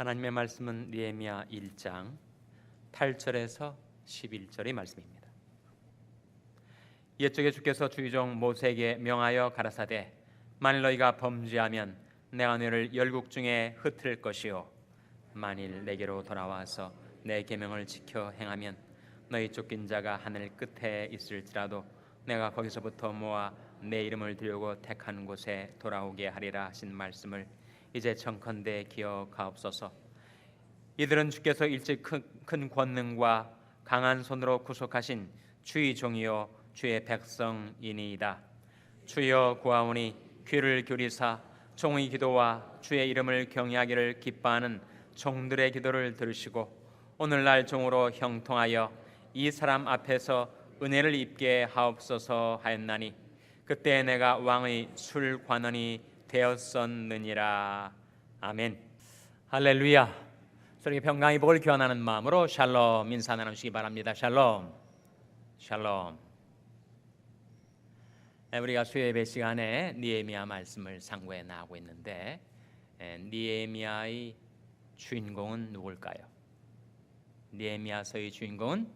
하나님의 말씀은 느헤미야 1장 8절에서 11절의 말씀입니다. 옛적에 주께서 주의 종 모세에게 명하여 가라사대 만일 너희가 범죄하면 내가 너희를 열국 중에 흩을 것이요 만일 내게로 돌아와서 내 계명을 지켜 행하면 너희 쫓긴 자가 하늘 끝에 있을지라도 내가 거기서부터 모아 내 이름을 두려고 택한 곳에 돌아오게 하리라 하신 말씀을 이제 청컨대 기억하옵소서. 이들은 주께서 일찍 큰 권능과 강한 손으로 구속하신 주의 종이요 주의 백성이니이다. 주여 구하오니 귀를 기울이사 종의 기도와 주의 이름을 경외하기를 기뻐하는 종들의 기도를 들으시고 오늘날 종으로 형통하여 이 사람 앞에서 은혜를 입게 하옵소서 하였나니 그때 내가 왕의 술관원이 되었었느니라. 아멘. 할렐루야. 저에게 평강의 복을 기원하는 마음으로 샬롬 인사 나누시기 바랍니다. 샬롬. 샬롬. 우리가 수요예배 시간에 느헤미야 말씀을 상고해 나가고 있는데 느헤미야의 주인공은 누굴까요? 느헤미야서의 주인공은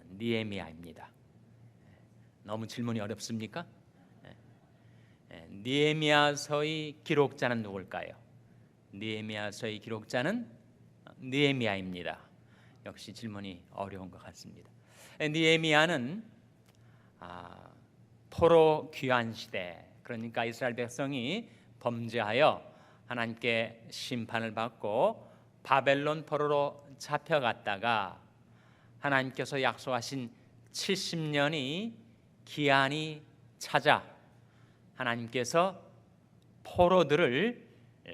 느헤미야입니다. 너무 질문이 어렵습니까? 느헤미야서의 기록자는 누굴까요? 느헤미야서의 기록자는 느헤미야입니다. 역시 질문이 어려운 것 같습니다. 느헤미야는 포로 귀환 시대, 그러니까 이스라엘 백성이 범죄하여 하나님께 심판을 받고 바벨론 포로로 잡혀갔다가 하나님께서 약속하신 70년이 기한이 찾아 하나님께서 포로들을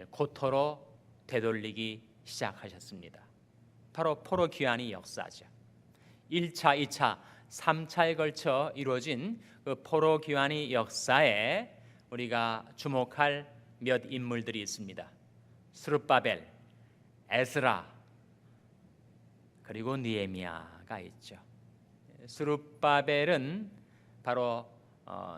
고토로 되돌리기 시작하셨습니다. 바로 포로 귀환의 역사죠. 1차, 2차, 3차에 걸쳐 이루어진 그 포로 귀환의 역사에 우리가 주목할 몇 인물들이 있습니다. 스룹바벨, 에스라, 그리고 느헤미야가 있죠. 스룹바벨은 바로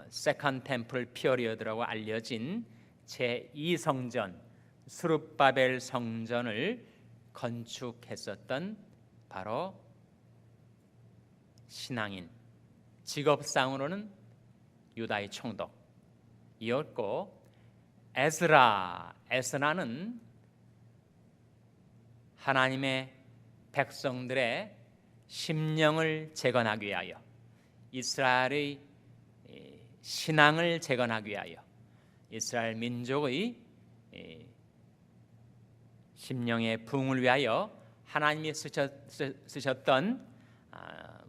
세컨드 템플 피어리어드라고 알려진 제2성전 스룹바벨 성전을 건축했었던 바로 신앙인, 직업상으로는 유다의 총독이었고, 에스라는 하나님의 백성들의 심령을 재건하기 위하여, 이스라엘의 신앙을 재건하기 위하여, 이스라엘 민족의 심령의 부흥을 위하여 하나님이 쓰셨던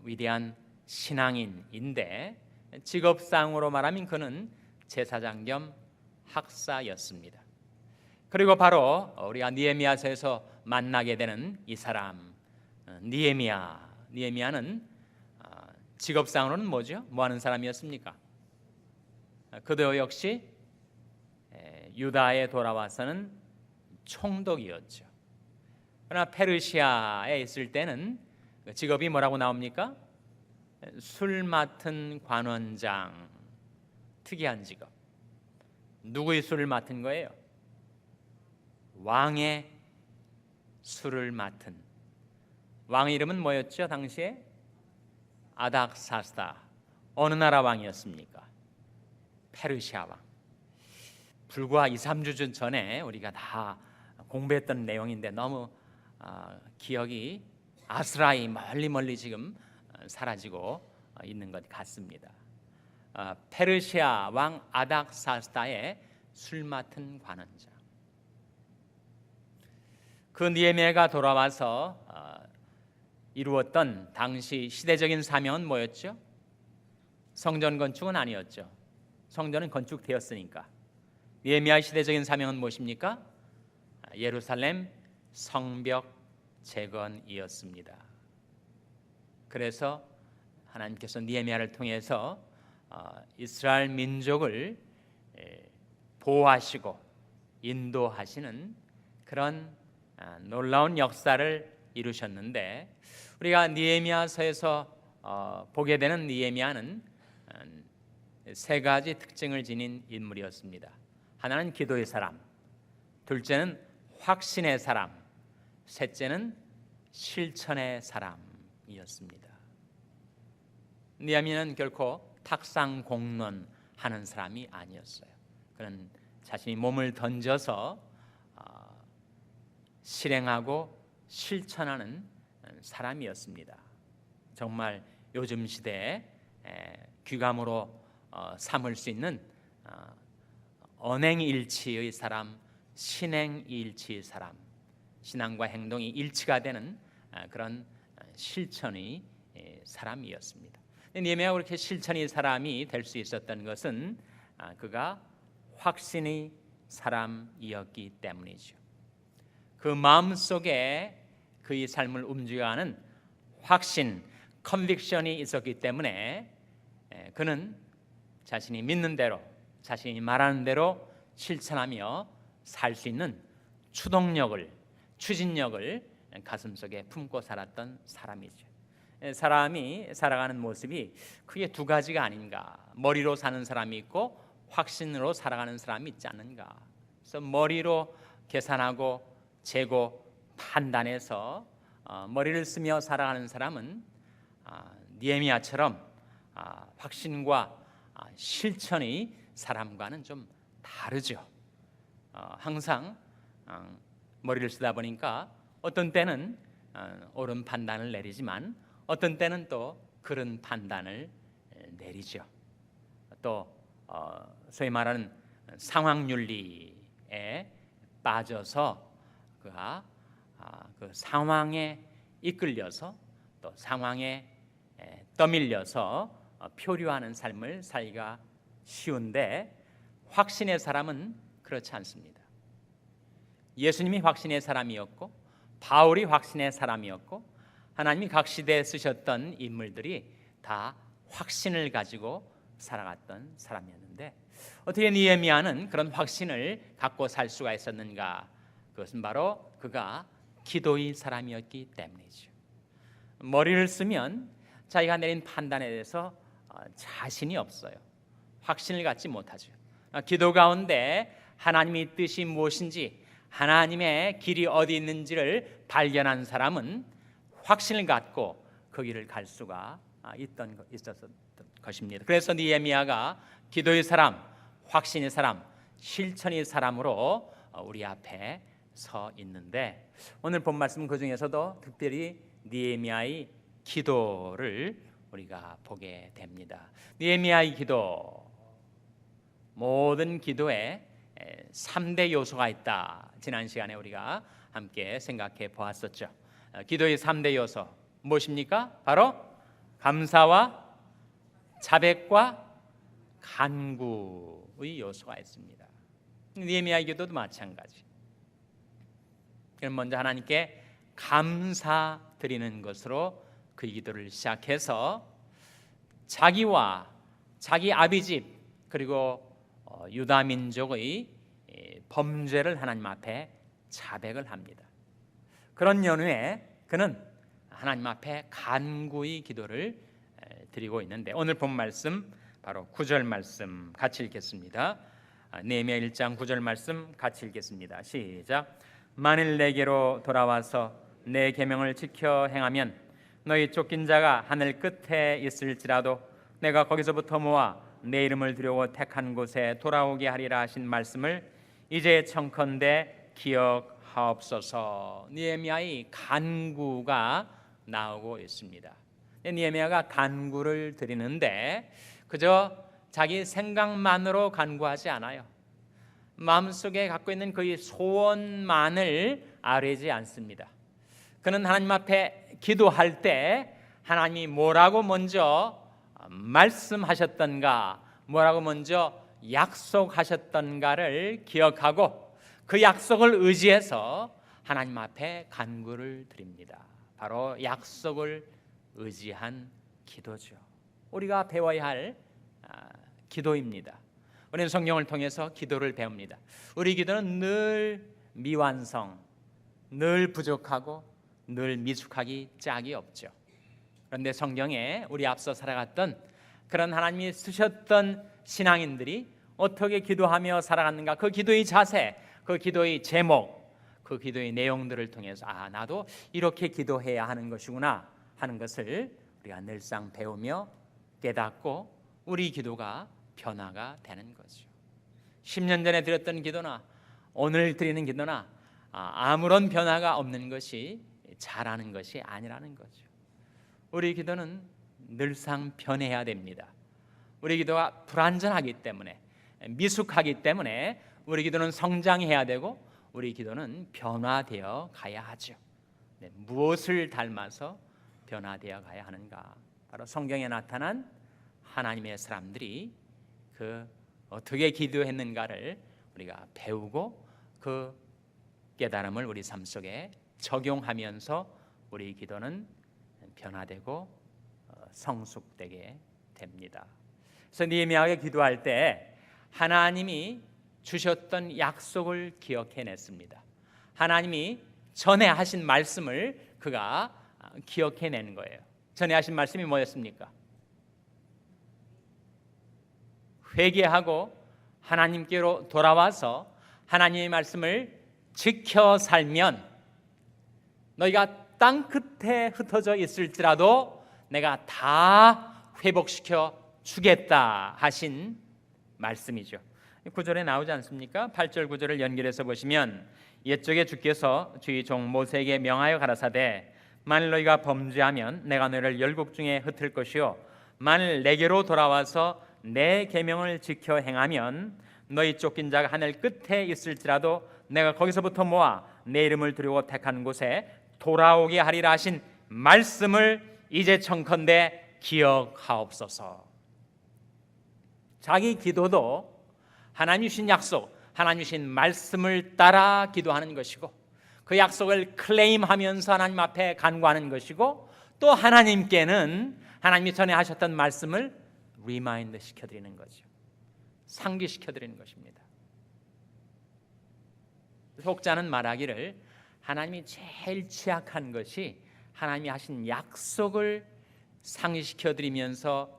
위대한 신앙인인데, 직업상으로 말하면 그는 제사장 겸 학사였습니다. 그리고 바로 우리가 느헤미야서에서 만나게 되는 이 사람 느헤미야는 직업상으로는 뭐죠? 뭐 하는 사람이었습니까? 그도 역시 유다에 돌아와서는 총독이었죠. 그러나 페르시아에 있을 때는 직업이 뭐라고 나옵니까? 술 맡은 관원장. 특이한 직업. 누구의 술을 맡은 거예요? 왕의 술을 맡은. 왕의 이름은 뭐였죠? 당시에 아닥사스다. 어느 나라 왕이었습니까? 페르시아 왕. 불과 2, 3주 전에 우리가 다 공부했던 내용인데 너무 기억이 아스라이 멀리 지금 사라지고 있는 것 같습니다. 페르시아 왕 아닥사스다의 술 맡은 관원장. 그 느헤미야가 돌아와서 이루었던 당시 시대적인 사명은 뭐였죠? 성전 건축은 아니었죠. 성전은 건축되었으니까. 느헤미야의 시대적인 사명은 무엇입니까? 예루살렘 성벽 재건이었습니다. 그래서 하나님께서 느헤미야를 통해서 이스라엘 민족을 보호하시고 인도하시는 그런 놀라운 역사를 이루셨는데, 우리가 느헤미야서에서 보게 되는 느헤미야는 세 가지 특징을 지닌 인물이었습니다. 하나는 기도의 사람, 둘째는 확신의 사람, 셋째는 실천의 사람이었습니다. 느헤미야는 결코 탁상공론하는 사람이 아니었어요. 그는 자신이 몸을 던져서 실행하고 실천하는 사람이었습니다. 정말 요즘 시대에 귀감으로 삼을 수 있는 언행일치의 사람, 신행일치의 사람, 신앙과 행동이 일치가 되는 그런 실천의 사람이었습니다. 느헤미야가 그렇게 실천의 사람이 될 수 있었던 것은 그가 확신의 사람이었기 때문이죠. 그 마음속에 그의 삶을 움직여가는 확신, 컨빅션이 있었기 때문에 그는 자신이 믿는 대로, 자신이 말하는 대로 실천하며 살 수 있는 추동력을, 추진력을 가슴속에 품고 살았던 사람이죠. 사람이 살아가는 모습이 크게 두 가지가 아닌가. 머리로 사는 사람이 있고 확신으로 살아가는 사람이 있지 않는가. 그래서 머리로 계산하고 재고 판단해서 머리를 쓰며 살아가는 사람은 느헤미야처럼 확신과 실천이 사람과는 좀 다르죠. 항상 머리를 쓰다 보니까 어떤 때는 옳은 판단을 내리지만 어떤 때는 또 그른 판단을 내리죠. 또 소위 말하는 상황윤리에 빠져서 그가 그 상황에 이끌려서 또 상황에 떠밀려서 표류하는 삶을 살기가 쉬운데 확신의 사람은 그렇지 않습니다. 예수님이 확신의 사람이었고 바울이 확신의 사람이었고 하나님이 각 시대에 쓰셨던 인물들이 다 확신을 가지고 살아갔던 사람이었는데 어떻게 느헤미야는 그런 확신을 갖고 살 수가 있었는가? 그것은 바로 그가 기도의 사람이었기 때문이죠. 머리를 쓰면 자기가 내린 판단에 대해서 자신이 없어요. 확신을 갖지 못하죠. 기도 가운데 하나님의 뜻이 무엇인지, 하나님의 길이 어디 있는지를 발견한 사람은 확신을 갖고 그 길을 갈 수가 있었던 것입니다. 그래서 느헤미야가 기도의 사람, 확신의 사람, 실천의 사람으로 우리 앞에 서 있는데 오늘 본 말씀 그 중에서도 특별히 느헤미야의 기도를 우리가 보게 됩니다. 느헤미야의 기도, 모든 기도에 3대 요소가 있다. 지난 시간에 우리가 함께 생각해 보았었죠. 기도의 3대 요소 무엇입니까? 바로 감사와 자백과 간구의 요소가 있습니다. 느헤미야의 기도도 마찬가지. 그럼 먼저 하나님께 감사드리는 것으로 그 기도를 시작해서 자기와 자기 아비집 그리고 유다 민족의 범죄를 하나님 앞에 자백을 합니다. 그런 연후에 그는 하나님 앞에 간구의 기도를 드리고 있는데 오늘 본 말씀 바로 9절 말씀 같이 읽겠습니다. 느헤미야 1장 9절 말씀 같이 읽겠습니다. 시작. 만일 내게로 돌아와서 내 계명을 지켜 행하면 너희 쫓긴 자가 하늘 끝에 있을지라도 내가 거기서부터 모아 내 이름을 두려워 택한 곳에 돌아오게 하리라 하신 말씀을 이제 청컨대 기억하옵소서. 느헤미야의 간구가 나오고 있습니다. 느헤미야가 간구를 드리는데 그저 자기 생각만으로 간구하지 않아요. 마음속에 갖고 있는 그의 소원만을 아뢰지 않습니다. 그는 하나님 앞에 기도할 때 하나님이 뭐라고 먼저 말씀하셨던가, 뭐라고 먼저 약속하셨던가를 기억하고 그 약속을 의지해서 하나님 앞에 간구를 드립니다. 바로 약속을 의지한 기도죠. 우리가 배워야 할 기도입니다. 우리는 성경을 통해서 기도를 배웁니다. 우리 기도는 늘 미완성, 늘 부족하고 늘 미숙하기 짝이 없죠. 그런데 성경에 우리 앞서 살아갔던 그런 하나님이 쓰셨던 신앙인들이 어떻게 기도하며 살아갔는가, 그 기도의 자세, 그 기도의 제목, 그 기도의 내용들을 통해서 나도 이렇게 기도해야 하는 것이구나 하는 것을 우리가 늘상 배우며 깨닫고 우리 기도가 변화가 되는 거죠. 10년 전에 드렸던 기도나 오늘 드리는 기도나 아무런 변화가 없는 것이 잘하는 것이 아니라는 거죠. 우리 기도는 늘상 변해야 됩니다. 우리 기도가 불완전하기 때문에, 미숙하기 때문에 우리 기도는 성장해야 되고 우리 기도는 변화되어 가야 하죠. 무엇을 닮아서 변화되어 가야 하는가? 바로 성경에 나타난 하나님의 사람들이 그 어떻게 기도했는가를 우리가 배우고 그 깨달음을 우리 삶 속에 적용하면서 우리 기도는 변화되고 성숙되게 됩니다. 그래서 느헤미야가 기도할 때 하나님이 주셨던 약속을 기억해냈습니다. 하나님이 전에 하신 말씀을 그가 기억해내는 거예요. 전에 하신 말씀이 뭐였습니까? 회개하고 하나님께로 돌아와서 하나님의 말씀을 지켜 살면 너희가 땅 끝에 흩어져 있을지라도 내가 다 회복시켜 주겠다 하신 말씀이죠. 9절에 나오지 않습니까? 8절 9절을 연결해서 보시면 옛적에 주께서 주의 종 모세에게 명하여 가라사대 만일 너희가 범죄하면 내가 너희를 열국 중에 흩을 것이요 만일 내게로 돌아와서 내 계명을 지켜 행하면 너희 쫓긴 자가 하늘 끝에 있을지라도 내가 거기서부터 모아 내 이름을 두려워 택한 곳에 돌아오게 하리라 하신 말씀을 이제 청컨대 기억하옵소서. 자기 기도도 하나님 주신 약속, 하나님 주신 말씀을 따라 기도하는 것이고 그 약속을 클레임하면서 하나님 앞에 간구하는 것이고 또 하나님께는 하나님이 전에 하셨던 말씀을 리마인드 시켜드리는 거죠. 상기시켜드리는 것입니다. 혹자는 말하기를 하나님이 제일 취약한 것이 하나님이 하신 약속을 상기시켜드리면서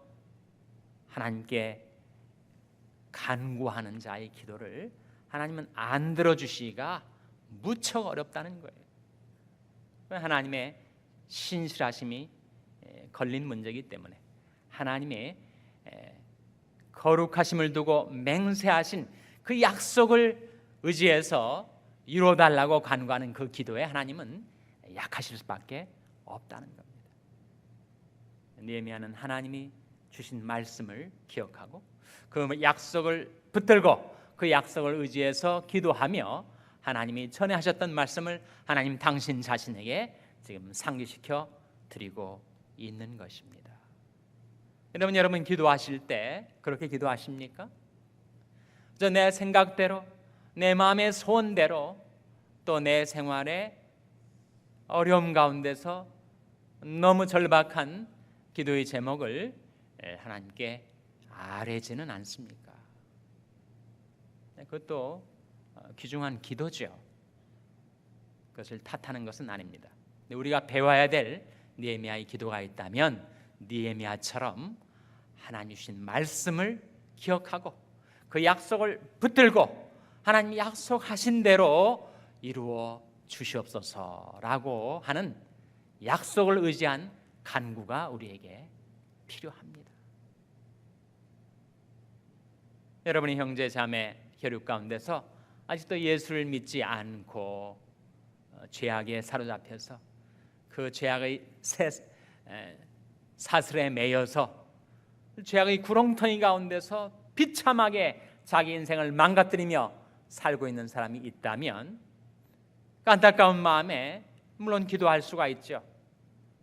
하나님께 간구하는 자의 기도를 하나님은 안 들어주시기가 무척 어렵다는 거예요. 하나님의 신실하심이 걸린 문제이기 때문에 하나님의 거룩하심을 두고 맹세하신 그 약속을 의지해서 이루어달라고 간구하는 그 기도에 하나님은 약하실 수밖에 없다는 겁니다. 느헤미야는 하나님이 주신 말씀을 기억하고 그 약속을 붙들고 그 약속을 의지해서 기도하며 하나님이 전에 하셨던 말씀을 하나님 당신 자신에게 지금 상기시켜 드리고 있는 것입니다. 여러분 기도하실 때 그렇게 기도하십니까? 내 생각대로 내 마음의 소원대로 또 내 생활의 어려움 가운데서 너무 절박한 기도의 제목을 하나님께 아뢰지는 않습니까? 그것도 귀중한 기도죠. 그것을 탓하는 것은 아닙니다. 우리가 배워야 될 느헤미야의 기도가 있다면 느헤미야처럼 하나님 주신 말씀을 기억하고 그 약속을 붙들고 하나님 약속하신 대로 이루어 주시옵소서라고 하는 약속을 의지한 간구가 우리에게 필요합니다. 여러분의 형제 자매 혈육 가운데서 아직도 예수를 믿지 않고 죄악에 사로잡혀서 그 죄악의 사슬에 매여서 죄악의 구렁텅이 가운데서 비참하게 자기 인생을 망가뜨리며 살고 있는 사람이 있다면 그 안타까운 마음에 물론 기도할 수가 있죠.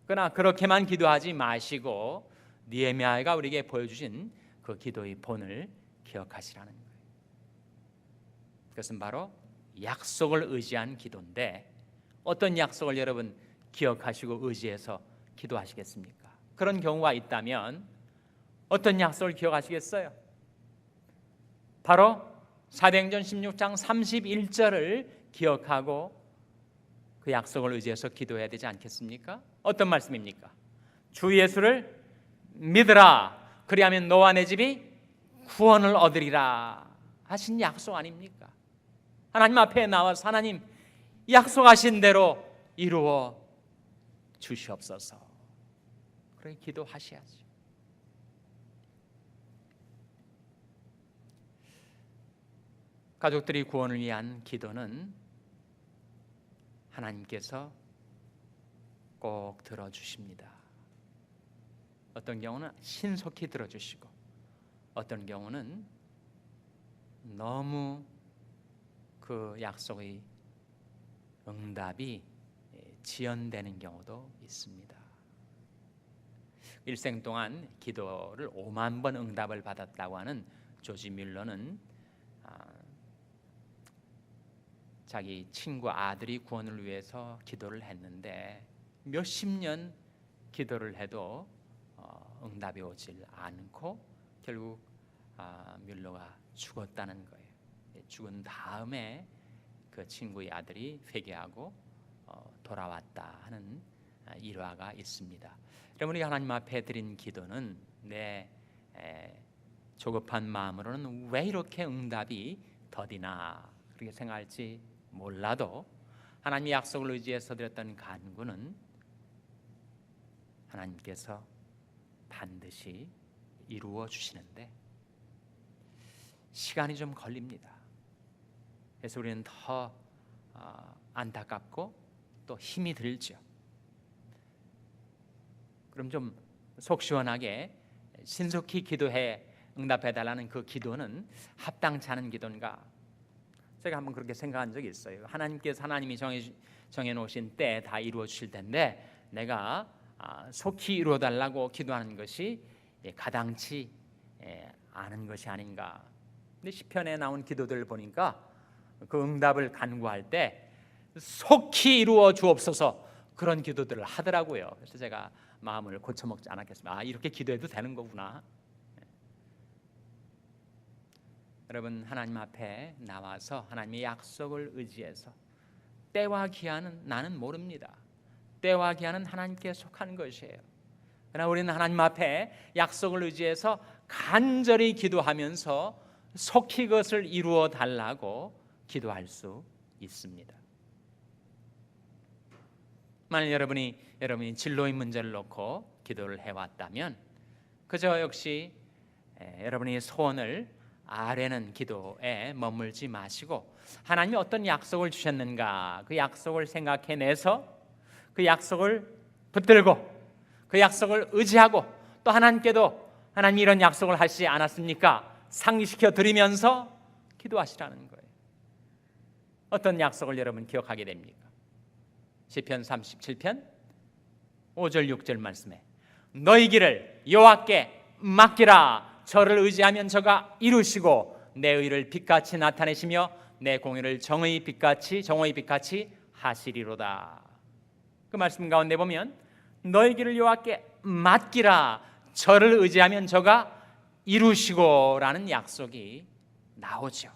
그러나 그렇게만 기도하지 마시고 느헤미야가 우리에게 보여주신 그 기도의 본을 기억하시라는 거예요. 그것은 바로 약속을 의지한 기도인데 어떤 약속을 여러분 기억하시고 의지해서 기도하시겠습니까? 그런 경우가 있다면 어떤 약속을 기억하시겠어요? 바로 사도행전 16장 31절을 기억하고 그 약속을 의지해서 기도해야 되지 않겠습니까? 어떤 말씀입니까? 주 예수를 믿으라 그리하면 너와 내 집이 구원을 얻으리라 하신 약속 아닙니까? 하나님 앞에 나와서 하나님 약속하신 대로 이루어 주시옵소서. 그렇게 기도하셔야죠. 가족들이 구원을 위한 기도는 하나님께서 꼭 들어주십니다. 어떤 경우는 신속히 들어주시고, 어떤 경우는 너무 그 약속의 응답이 지연되는 경우도 있습니다. 일생 동안 기도를 5만 번 응답을 받았다고 하는 조지 뮬러는 자기 친구 아들이 구원을 위해서 기도를 했는데 몇십 년 기도를 해도 응답이 오질 않고 결국 뮬러가 죽었다는 거예요. 죽은 다음에 그 친구의 아들이 회개하고 돌아왔다 하는 일화가 있습니다. 여러분이 하나님 앞에 드린 기도는 내 조급한 마음으로는 왜 이렇게 응답이 더디나 그렇게 생각할지 몰라도 하나님의 약속을 의지해서 드렸던 간구는 하나님께서 반드시 이루어 주시는데 시간이 좀 걸립니다. 그래서 우리는 더 안타깝고 또 힘이 들죠. 그럼 좀 속 시원하게 신속히 기도해 응답해달라는 그 기도는 합당치 않은 기도인가? 제가 한번 그렇게 생각한 적이 있어요. 하나님이 정해놓으신 때 다 이루어 주실 텐데 내가 속히 이루어달라고 기도하는 것이 가당치 않은 것이 아닌가. 근데 시편에 나온 기도들을 보니까 그 응답을 간구할 때 속히 이루어 주옵소서 그런 기도들을 하더라고요. 그래서 제가 마음을 고쳐먹지 않았겠습니다. 이렇게 기도해도 되는 거구나. 여러분, 하나님 앞에 나와서 하나님의 약속을 의지해서 때와 기한은 나는 모릅니다. 때와 기한은 하나님께 속한 것이에요. 그러나 우리는 하나님 앞에 약속을 의지해서 간절히 기도하면서 속히 그것을 이루어 달라고 기도할 수 있습니다. 만약 여러분이 진로의 문제를 놓고 기도를 해왔다면 그저 역시 여러분의 소원을 아뢰는 기도에 머물지 마시고 하나님이 어떤 약속을 주셨는가 그 약속을 생각해내서 그 약속을 붙들고 그 약속을 의지하고 또 하나님께도 하나님이 이런 약속을 하시지 않았습니까? 상기시켜 드리면서 기도하시라는 거예요. 어떤 약속을 여러분 기억하게 됩니까? 시편 37편 5절 6절 말씀에 너희 길을 여호와께 맡기라. 저를 의지하면 저가 이루시고 내 의를 빛같이 나타내시며 내 공의를 정의 빛같이 하시리로다. 그 말씀 가운데 보면 너희 길을 여호와께 맡기라. 저를 의지하면 저가 이루시고 라는 약속이 나오죠.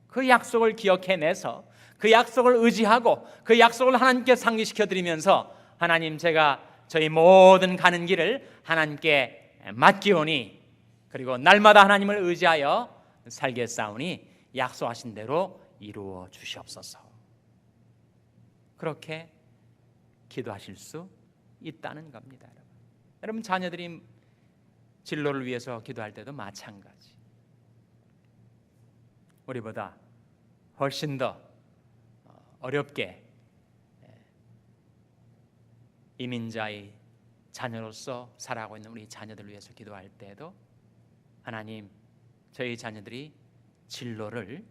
그 약속을 기억해내서 그 약속을 의지하고 그 약속을 하나님께 상기시켜 드리면서 하나님 제가 저희 모든 가는 길을 하나님께 맡기오니 그리고 날마다 하나님을 의지하여 살겠사오니 약속하신 대로 이루어 주시옵소서. 그렇게 기도하실 수 있다는 겁니다. 여러분 자녀들이 진로를 위해서 기도할 때도 마찬가지. 우리보다 훨씬 더 어렵게 이민자의 자녀로서 살아가고 있는 우리 자녀들을 위해서 기도할 때도 하나님 저희 자녀들이 진로를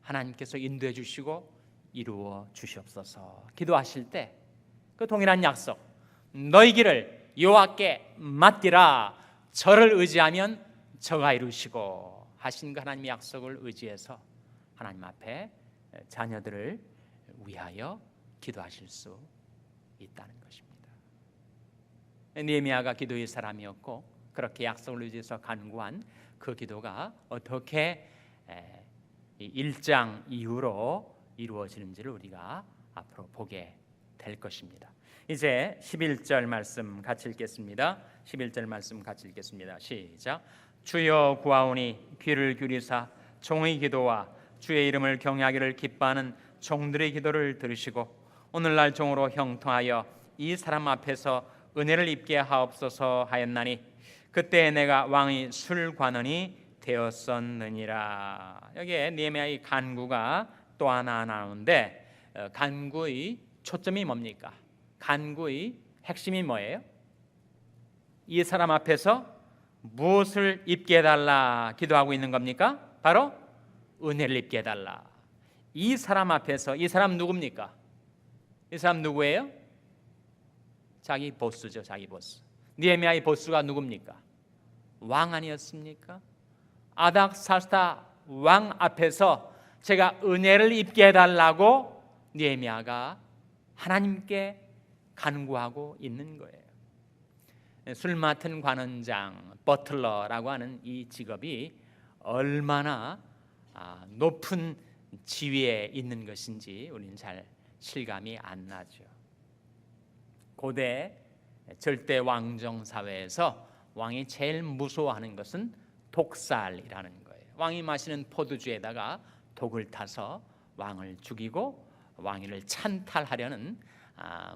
하나님께서 인도해 주시고 이루어 주시옵소서. 기도하실 때 그 동일한 약속 너희 길을 여호와께 맡기라. 저를 의지하면 저가 이루시고 하신 그 하나님의 약속을 의지해서 하나님 앞에 자녀들을 위하여 기도하실 수 있다는 것입니다. 느헤미야가 기도의 사람이었고 그렇게 약속을 의지해서 간구한 그 기도가 어떻게 1장 이후로 이루어지는지를 우리가 앞으로 보게 될 것입니다. 이제 11절 말씀 같이 읽겠습니다. 11절 말씀 같이 읽겠습니다. 시작. 주여 구하오니 귀를 기울이사 종의 기도와 주의 이름을 경외하기를 기뻐하는 종들의 기도를 들으시고 오늘날 종으로 형통하여 이 사람 앞에서 은혜를 입게 하옵소서 하였나니 그때 내가 왕의 술관원이 되었었느니라. 여기에 느헤미야의 간구가 또 하나 나오는데 간구의 초점이 뭡니까? 간구의 핵심이 뭐예요? 이 사람 앞에서 무엇을 입게 해달라 기도하고 있는 겁니까? 바로 은혜를 입게 해달라. 이 사람 앞에서, 이 사람 누굽니까? 이 사람 누구예요? 자기 보스죠. 자기 보스. 느헤미야의 보스가 누굽니까? 왕 아니었습니까? 아닥사스다 왕 앞에서 제가 은혜를 입게 해달라고 느헤미야가 하나님께 간구하고 있는 거예요. 술 맡은 관원장, 버틀러라고 하는 이 직업이 얼마나 높은 지위에 있는 것인지 우리는 잘 실감이 안 나죠. 고대 절대 왕정 사회에서 왕이 제일 무서워하는 것은 독살이라는 거예요. 왕이 마시는 포도주에다가 독을 타서 왕을 죽이고 왕위를 찬탈하려는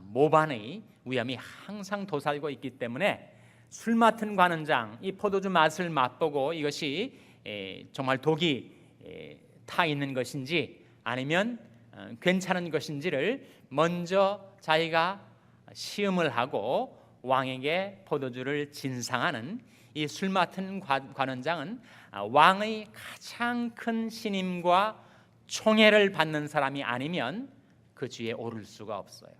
모반의 위험이 항상 도사리고 있기 때문에 술 맡은 관원장, 이 포도주 맛을 맛보고 이것이 정말 독이 타 있는 것인지 아니면 괜찮은 것인지를 먼저 자기가 시음을 하고 왕에게 포도주를 진상하는 이 술 맡은 관원장은 왕의 가장 큰 신임과 총애를 받는 사람이 아니면 그 주위에 오를 수가 없어요.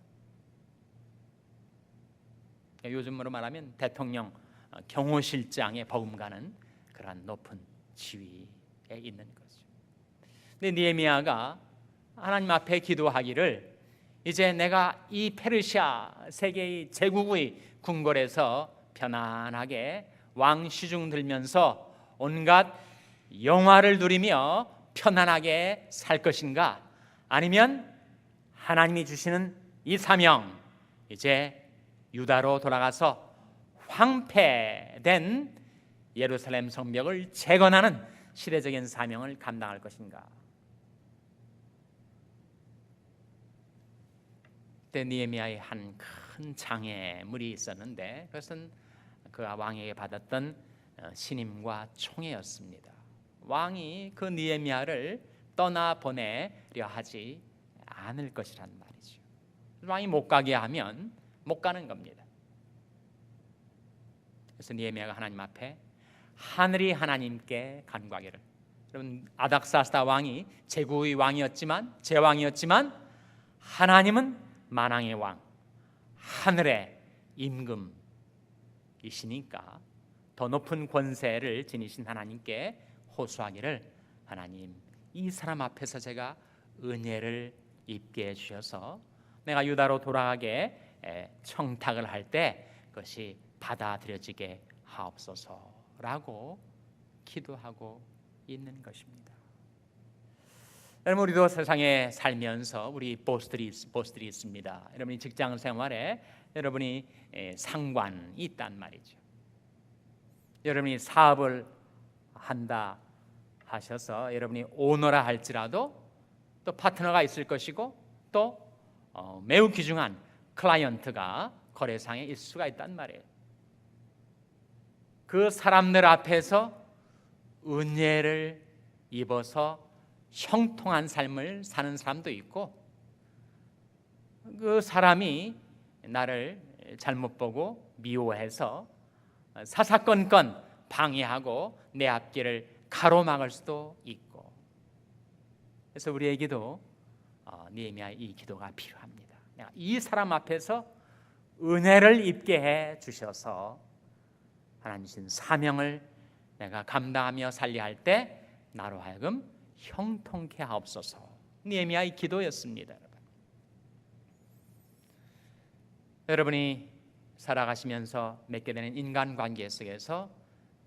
요즘으로 말하면 대통령 경호실장에 버금가는 그런 높은 지위에 있는 거죠. 근데 느헤미야가 하나님 앞에 기도하기를 이제 내가 이 페르시아 세계의 제국의 궁궐에서 편안하게 왕시중 들면서 온갖 영화를 누리며 편안하게 살 것인가, 아니면 하나님이 주시는 이 사명, 이제 유다로 돌아가서 황폐된 예루살렘 성벽을 재건하는 시대적인 사명을 감당할 것인가. 그때 느헤미야의 한 큰 장애물이 있었는데 그것은 그 왕에게 받았던 신임과 총애였습니다. 왕이 그 느헤미야를 떠나보내려 하지 않을 것이란 말이죠. 왕이 못 가게 하면 못 가는 겁니다. 그래서 느헤미야가 하나님 앞에 하늘이 하나님께 간구하기를, 여러분 아닥사스다 왕이 제국의 왕이었지만 제왕이었지만 하나님은 만왕의 왕, 하늘의 임금이시니까 더 높은 권세를 지니신 하나님께 호소하기를, 하나님 이 사람 앞에서 제가 은혜를 입게 해주셔서 내가 유다로 돌아가게 청탁을 할 때 그것이 받아들여지게 하옵소서라고 기도하고 있는 것입니다. 여러분, 우리도 세상에 살면서 우리 보스들이 있습니다. 여러분이 직장 생활에 여러분이 상관이 있단 말이죠. 여러분이 사업을 한다 하셔서 여러분이 오너라 할지라도 또 파트너가 있을 것이고 또 매우 귀중한 클라이언트가 거래상에 있을 수가 있단 말이에요. 그 사람들 앞에서 은혜를 입어서 형통한 삶을 사는 사람도 있고, 그 사람이 나를 잘못 보고 미워해서 사사건건 방해하고 내 앞길을 가로막을 수도 있고, 그래서 우리에게도 느헤미야의 이 기도가 필요합니다. 내가 이 사람 앞에서 은혜를 입게 해 주셔서 하나님 주신 사명을 내가 감당하며 살려 할 때 나로 하여금 형통케 하옵소서. 느헤미야의 기도였습니다. 여러분이 살아가시면서 맺게 되는 인간관계 속에서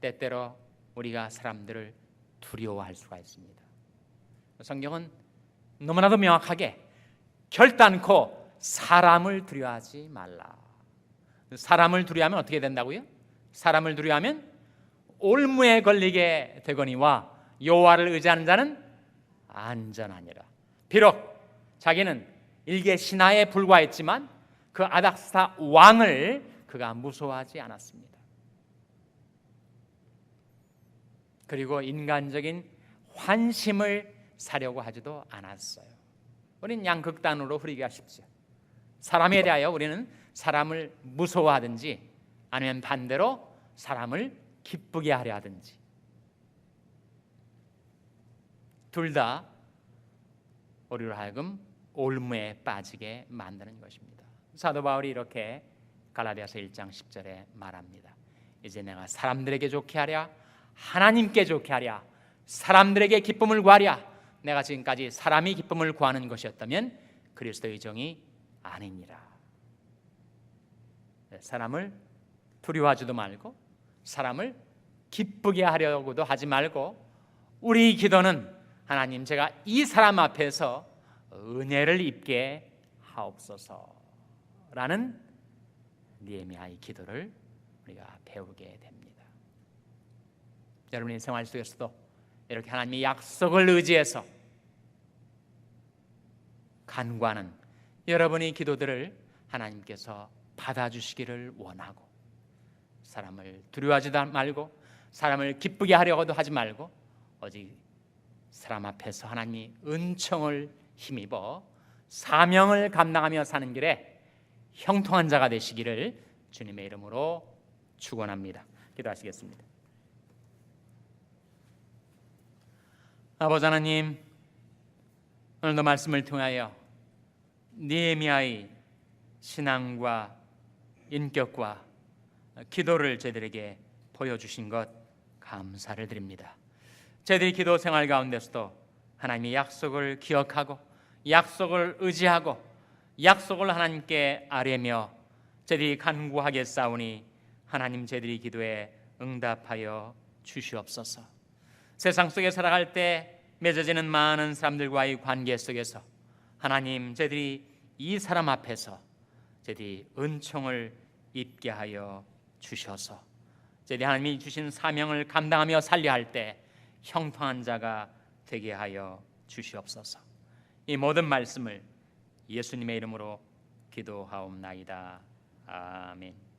때때로 우리가 사람들을 두려워할 수가 있습니다. 성경은 너무나도 명확하게 결단코 사람을 두려워하지 말라. 사람을 두려워하면 어떻게 된다고요? 사람을 두려워하면 올무에 걸리게 되거니와 여호와를 의지하는 자는 안전하니라. 비록 자기는 일개 신하에 불과했지만 그 아닥스타 왕을 그가 무서워하지 않았습니다. 그리고 인간적인 환심을 사려고 하지도 않았어요. 우리는 양극단으로 흐리기가 쉽죠. 사람에 대하여 우리는 사람을 무서워하든지 아니면 반대로 사람을 기쁘게 하려 하든지, 둘 다 우리로 하여금 올무에 빠지게 만드는 것입니다. 사도 바울이 이렇게 갈라디아서 1장 10절에 말합니다. 이제 내가 사람들에게 좋게 하랴, 하나님께 좋게 하랴, 사람들에게 기쁨을 구하랴. 내가 지금까지 사람이 기쁨을 구하는 것이었다면 그리스도의 정이 아니니라. 사람을 두려워하지도 말고 사람을 기쁘게 하려고도 하지 말고, 우리 기도는 하나님, 제가 이 사람 앞에서 은혜를 입게 하옵소서라는 느헤미야의 기도를 우리가 배우게 됩니다. 여러분의 생활 속에서도 이렇게 하나님의 약속을 의지해서 간구하는 여러분의 기도들을 하나님께서 받아주시기를 원하고, 사람을 두려워하지도 말고 사람을 기쁘게 하려고도 하지 말고 오직 사람 앞에서 하나님이 은총을 힘입어 사명을 감당하며 사는 길에 형통한 자가 되시기를 주님의 이름으로 축원합니다. 기도하시겠습니다. 아버지 하나님, 오늘도 말씀을 통하여 느헤미야의 신앙과 인격과 기도를 저희들에게 보여주신 것 감사를 드립니다. 저희들이 기도 생활 가운데서도 하나님의 약속을 기억하고 약속을 의지하고 약속을 하나님께 아뢰며 저희들이 간구하겠사오니 하나님, 저희들이 기도에 응답하여 주시옵소서. 세상 속에 살아갈 때 맺어지는 많은 사람들과의 관계 속에서 하나님, 저희들이 이 사람 앞에서 저희들이 은총을 입게 하여 주셔서 저희들이 하나님이 주신 사명을 감당하며 살려 할 때 형통한 자가 되게 하여 주시옵소서. 이 모든 말씀을 예수님의 이름으로 기도하옵나이다. 아멘.